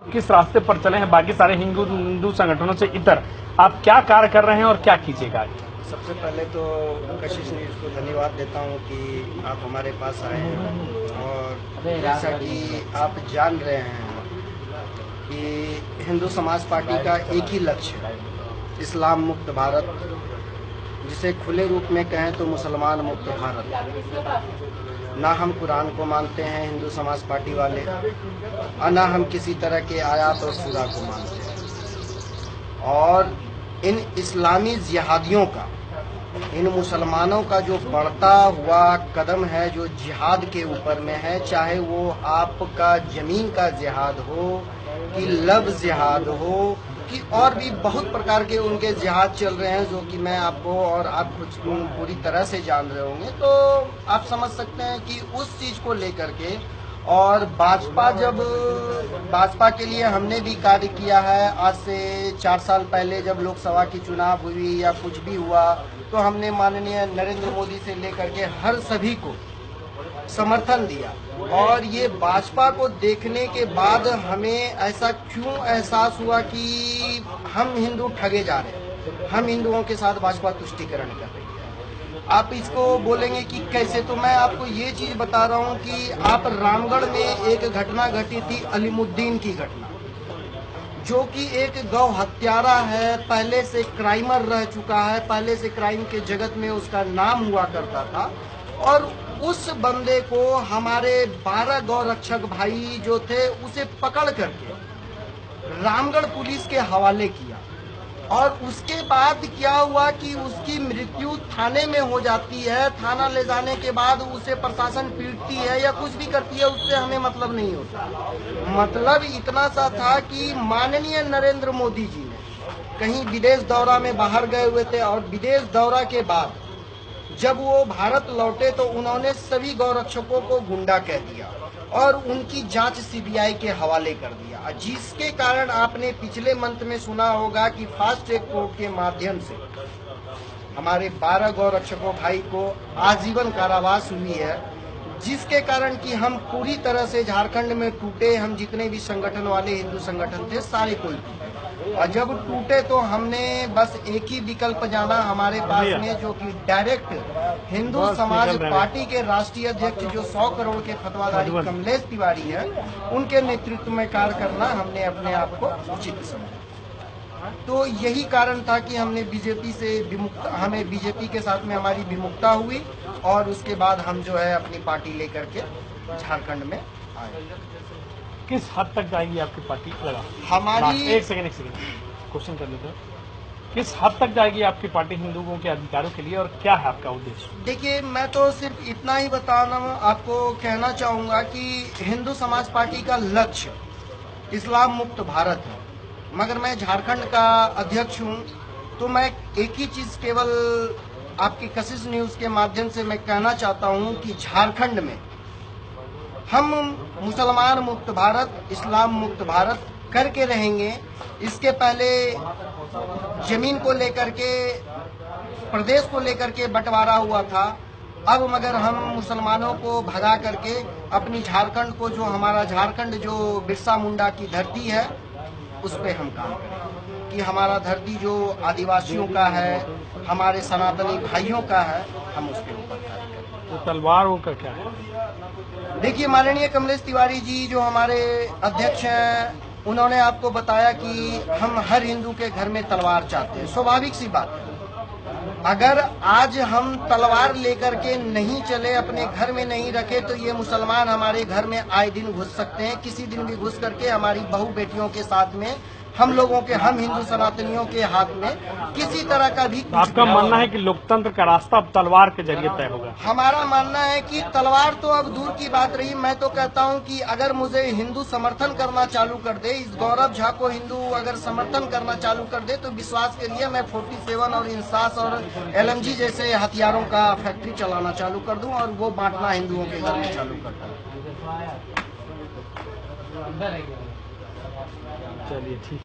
किस रास्ते पर चले हैं बाकी सारे हिंदू संगठनों से इतर, आप क्या कार्य कर रहे हैं और क्या कीजिएगा? सबसे पहले तो कशिश न्यूज़ को धन्यवाद देता हूं कि आप हमारे पास आए हैं। और जैसा कि आप जान रहे हैं कि हिंदू समाज पार्टी का एक ही लक्ष्य है, इस्लाम मुक्त भारत, जिसे खुले रूप में कहें तो मुसलमान मुक्त भारत। ना हम कुरान को मानते हैं हिंदू समाज पार्टी वाले, और ना हम किसी तरह के आयात और सूरा को मानते हैं। और इन इस्लामी जिहादियों का, इन मुसलमानों का जो बढ़ता हुआ कदम है जो जिहाद के ऊपर में है, चाहे वो आपका जमीन का जिहाद हो कि लव जिहाद हो कि और भी बहुत प्रकार के उनके जिहाद चल रहे हैं, जो कि मैं आपको और आप कुछ पूरी तरह से जान रहे होंगे। तो आप समझ सकते हैं कि उस चीज को लेकर के, और भाजपा के लिए हमने भी कार्य किया है। आज से 4 साल पहले जब लोकसभा की चुनाव हुई या कुछ भी हुआ, तो हमने माननीय नरेंद्र मोदी से लेकर के हर सभी को समर्थन दिया। और ये भाजपा को देखने के बाद हमें ऐसा क्यों एहसास हुआ कि हम हिंदू ठगे जा रहे हैं, हम हिंदुओं के साथ भाजपा तुष्टीकरण कर रही है। आप इसको बोलेंगे कि कैसे, तो मैं आपको ये चीज बता रहा हूँ कि आप रामगढ़ में एक घटना घटी थी, अलीमुद्दीन की घटना, जो कि एक गौ हत्यारा है, पहले से क्राइमर रह चुका है, पहले से क्राइम के जगत में उसका नाम हुआ करता था। और उस बंदे को हमारे 12 गौ रक्षक भाई जो थे उसे पकड़ करके रामगढ़ पुलिस के हवाले किया। और उसके बाद क्या हुआ कि उसकी मृत्यु थाने में हो जाती है। थाना ले जाने के बाद उसे प्रशासन पीटती है या कुछ भी करती है, उससे हमें मतलब नहीं होता। मतलब इतना सा था कि माननीय नरेंद्र मोदी जी ने कहीं विदेश दौरा में बाहर गए हुए थे, और विदेश दौरा के बाद जब वो भारत लौटे तो उन्होंने सभी गौरक्षकों को गुंडा कह दिया और उनकी जांच सीबीआई के हवाले कर दिया, जिसके कारण आपने पिछले मंथ में सुना होगा कि फास्ट ट्रैक कोर्ट के माध्यम से हमारे 12 गौरक्षकों भाई को आजीवन कारावास हुई है, जिसके कारण कि हम पूरी तरह से झारखंड में टूटे। हम जितने भी संगठन वाले हिंदू संगठन थे सारे कोई टूटे, और जब टूटे तो हमने बस एक ही विकल्प जाना हमारे पास में, जो कि डायरेक्ट हिंदू समाज पार्टी के राष्ट्रीय अध्यक्ष जो 100 करोड़ के फतवाधारी कमलेश तिवारी हैं, उनके नेतृत्व में कार्य करना हमने अपने आप को उचित समझा। तो यही कारण था कि हमने बीजेपी से हमें बीजेपी के साथ में हमारी विमुखता हुई, और उसके बाद हम जो है अपनी पार्टी लेकर के झारखंड में आए। किस हद तक जाएगी आपकी पार्टी? लगा हमारी एक सेकंड क्वेश्चन कर लेते हैं। किस हद तक जाएगी आपकी पार्टी हिंदुओं के अधिकारों के लिए, और क्या है आपका उद्देश्य? देखिए, मैं तो सिर्फ इतना ही बताना आपको कहना चाहूंगा कि हिंदू समाज पार्टी का लक्ष्य इस्लाम मुक्त भारत है, मगर मैं झारखंड का अध्यक्ष हूं, तो मैं एक ही चीज केवल आपकी कशिश न्यूज के माध्यम से मैं कहना चाहता हूं कि झारखंड में हम मुसलमान मुक्त भारत, इस्लाम मुक्त भारत करके रहेंगे। इसके पहले जमीन को लेकर के, प्रदेश को लेकर के बंटवारा हुआ था, अब मगर हम मुसलमानों को भगा करके अपनी झारखंड को, जो हमारा झारखंड जो बिरसा मुंडा की धरती है, उस पे हम काम करें कि हमारा धरती जो आदिवासियों का है, हमारे सनातनी भाइयों का है, हम उसके ऊपर कार्य करें। तो तलवार का क्या है? देखिए, माननीय कमलेश तिवारी जी जो हमारे अध्यक्ष हैं, उन्होंने आपको बताया कि हम हर हिंदू के घर में तलवार चाहते हैं। स्वाभाविक सी बात है, अगर आज हम तलवार लेकर के नहीं चले, अपने घर में नहीं रखे, तो ये मुसलमान हमारे घर में आए दिन घुस सकते हैं। किसी दिन भी घुस करके हमारी बहू बेटियों के साथ में, हम लोगों के, हम हिंदू सनातनियों के हाथ में किसी तरह का भी तो आपका मानना है कि लोकतंत्र का रास्ता अब तलवार के जरिए तय होगा? हमारा मानना है कि तलवार तो अब दूर की बात रही। मैं तो कहता हूं कि अगर मुझे हिंदू समर्थन करना चालू कर दे, इस गौरव झा को हिंदू अगर समर्थन करना चालू कर दे, तो विश्वास करिए मैं 47 और इंसास और LMG जैसे हथियारों का फैक्ट्री चलाना चालू कर दूं, और वो बांटना हिंदुओं के घर में चालू कर दूं। चलिए ठीक।